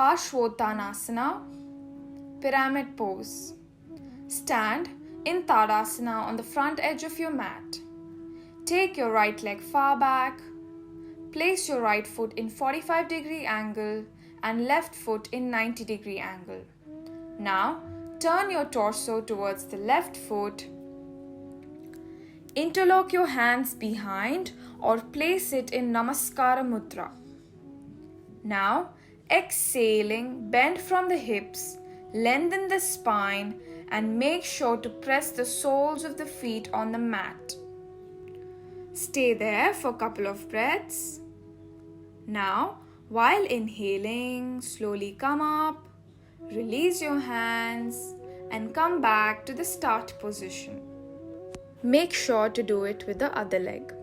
Parsvothanasana, pyramid pose. Stand in tadasana on the front edge of your mat. Take your right leg far back. Place your right foot in 45-degree angle and left foot in 90-degree angle. Now, turn your torso towards the left foot. Interlock your hands behind or place it in Namaskara Mudra. Now, exhaling, bend from the hips, lengthen the spine and make sure to press the soles of the feet on the mat. Stay there for a couple of breaths. Now, while inhaling, slowly come up, release your hands and come back to the start position. Make sure to do it with the other leg.